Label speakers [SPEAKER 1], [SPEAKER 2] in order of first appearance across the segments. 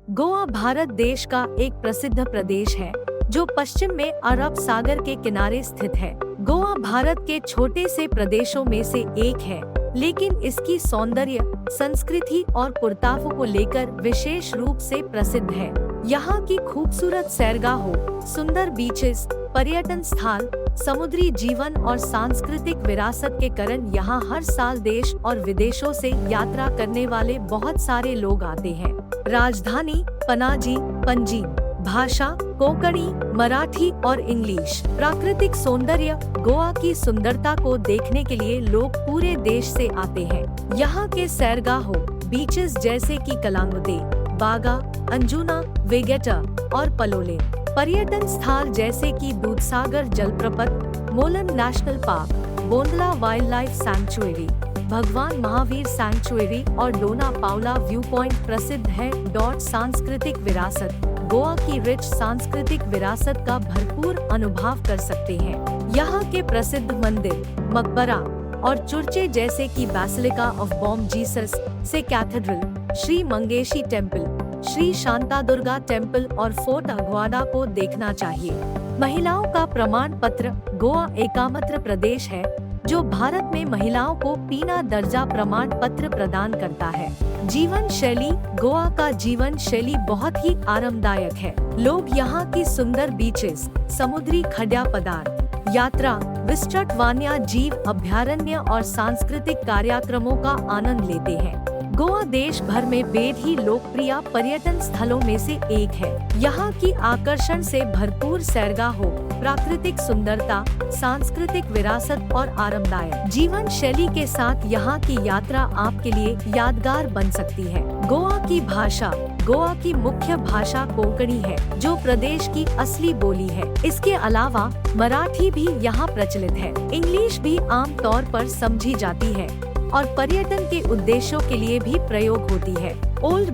[SPEAKER 1] गोवा भारत देश का एक प्रसिद्ध प्रदेश है जो पश्चिम में अरब सागर के किनारे स्थित है। गोवा भारत के छोटे से प्रदेशों में से एक है, लेकिन इसकी सौंदर्य, संस्कृति और पुरातत्व को लेकर विशेष रूप से प्रसिद्ध है। यहाँ की खूबसूरत सैरगाहों, सुंदर बीचेस, पर्यटन स्थल, समुद्री जीवन और सांस्कृतिक विरासत के कारण यहाँ हर साल देश और विदेशों से यात्रा करने वाले बहुत सारे लोग आते हैं। राजधानी पनाजी, पंजीम, भाषा कोंकणी, मराठी और इंग्लिश। प्राकृतिक सौंदर्य, गोवा की सुंदरता को देखने के लिए लोग पूरे देश से आते हैं। यहाँ के सैरगाहों, बीचेस जैसे कि कलांगुते, बागा, अंजुना, वेगेटा और पलोले, पर्यटन स्थल जैसे कि दूधसागर जलप्रपात, Mollem national park, Bondla wildlife sanctuary, Bhagwan Mahavir sanctuary और डोना पाउला व्यू पॉइंट प्रसिद्ध है। सांस्कृतिक विरासत, गोवा की रिच सांस्कृतिक विरासत का भरपूर अनुभव कर सकते हैं। यहाँ के प्रसिद्ध मंदिर, मकबरा और चर्चे जैसे कि basilica of Bom Jesus Se cathedral, Shri Mangeshi temple, Shri Shantadurga temple और फोर्ट अग्वाडा को देखना चाहिए। महिलाओं का प्रमाण पत्र, गोवा एकमात्र प्रदेश है जो भारत में महिलाओं को पीना दर्जा प्रमाण पत्र प्रदान करता है। जीवन शैली, गोवा का जीवन शैली बहुत ही आरामदायक है। लोग यहाँ की सुंदर बीचेस, समुद्री खाद्य पदार्थ, यात्रा, विस्तृत वन्य जीव अभयारण्य और सांस्कृतिक कार्यक्रमों का आनंद लेते हैं। गोवा देश भर में बेहद ही लोकप्रिय पर्यटन स्थलों में से एक है। यहाँ की आकर्षण से भरपूर सैरगाहों, प्राकृतिक सुंदरता, सांस्कृतिक विरासत और आरामदायक जीवन शैली के साथ यहाँ की यात्रा आपके लिए यादगार बन सकती है। गोवा की भाषा, गोवा की मुख्य भाषा कोंकणी है जो प्रदेश की असली बोली है। इसके अलावा मराठी भी यहाँ प्रचलित है। इंग्लिश भी आम तौर पर समझी जाती है और पर्यटन के उद्देश्यों के लिए भी प्रयोग होती है। ओल्ड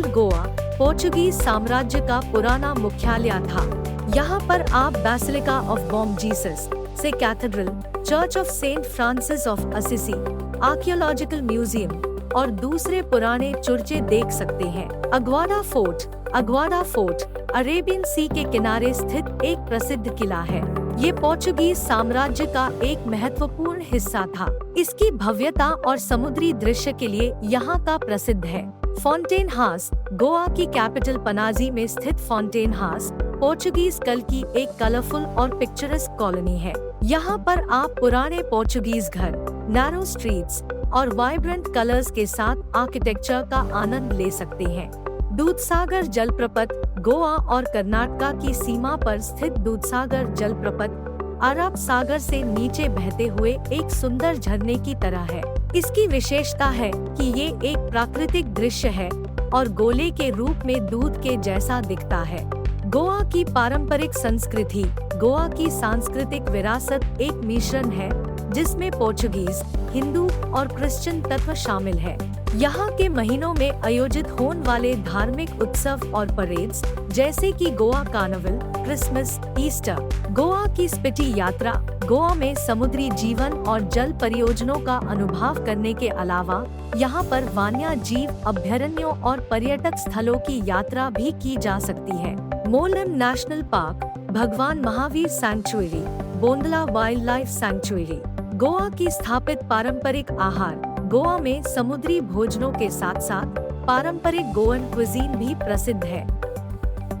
[SPEAKER 1] गोवा पोर्चुगीज साम्राज्य का पुराना मुख्यालय था। यहाँ पर आप Basilica of Bom Jesus Se Cathedral, Church of Saint Francis of Assisi, archaeological museum और दूसरे पुराने चर्चे देख सकते हैं। अग्वाडा फोर्ट अरेबियन सी के किनारे स्थित एक प्रसिद्ध किला है। ये पोर्चुगीज साम्राज्य का एक महत्वपूर्ण हिस्सा था। इसकी भव्यता और समुद्री दृश्य के लिए यहाँ का प्रसिद्ध है। फाउंटेन हाउस, गोवा की कैपिटल पनाजी में स्थित फाउंटेन हाउस पोर्चुगीज कल की एक कलरफुल और पिक्चरस्क कॉलोनी है। यहाँ पर आप पुराने पोर्चुगीज घर, नैरो स्ट्रीट्स और वाइब्रेंट कलर्स के साथ आर्किटेक्चर का आनंद ले सकते हैं। दूधसागर जलप्रपात, गोवा और कर्नाटक की सीमा पर स्थित दूधसागर जलप्रपात अरब सागर से नीचे बहते हुए एक सुंदर झरने की तरह है। इसकी विशेषता है कि ये एक प्राकृतिक दृश्य है और गोले के रूप में दूध के जैसा दिखता है। गोवा की पारंपरिक संस्कृति, गोवा की सांस्कृतिक विरासत एक मिश्रण है जिसमें पोर्चुगीज, हिंदू और क्रिश्चियन तत्व शामिल है। यहाँ के महीनों में आयोजित होने वाले धार्मिक उत्सव और परेड्स जैसे कि Goa carnival, Christmas, Easter, Goa की स्पिटी यात्रा, गोवा में समुद्री जीवन और जल परियोजनाओं का अनुभव करने के अलावा यहाँ पर वन्य जीव अभयारण्यों और पर्यटक स्थलों की यात्रा भी की जा सकती है। मोलन national park, Bhagwan Mahavir sanctuary, Bondla wildlife sanctuary, Goa की स्थापित पारंपरिक आहार, गोवा में समुद्री भोजनों के साथ साथ पारंपरिक गोवन क्विजीन भी प्रसिद्ध है।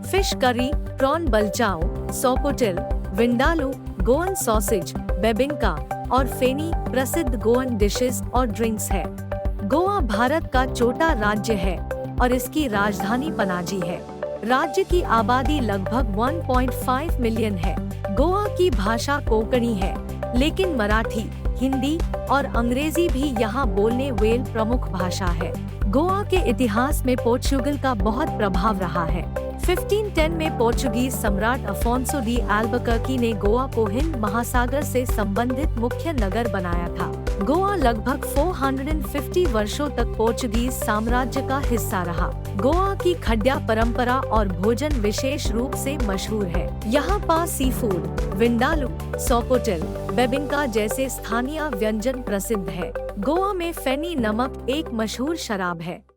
[SPEAKER 1] Fish curry, prawn balchao, sorpotel, vindaloo, Goan sausage, bebinca और फेनी प्रसिद्ध गोवन डिशेस और ड्रिंक्स है। गोवा भारत का छोटा राज्य है और इसकी राजधानी पनाजी है। राज्य की आबादी लगभग 1.5 मिलियन है। गोवा की भाषा कोंकणी है, लेकिन मराठी, हिंदी और अंग्रेजी भी यहाँ बोलने वाली प्रमुख भाषा है। गोवा के इतिहास में पोर्चुगल का बहुत प्रभाव रहा है। 1510 में पोर्चुगीज सम्राट अफोंसो डी अल्बुकर्की ने गोवा को हिंद महासागर से संबंधित मुख्य नगर बनाया था। गोवा लगभग 450 वर्षों तक पोर्चुगीज साम्राज्य का हिस्सा रहा। गोवा की खाद्य परंपरा और भोजन विशेष रूप से मशहूर है। यहाँ पर सी फूड, विंडालू, सोपोटेल, बेबिंका जैसे स्थानीय व्यंजन प्रसिद्ध है। गोवा में फेनी नमक एक मशहूर शराब है।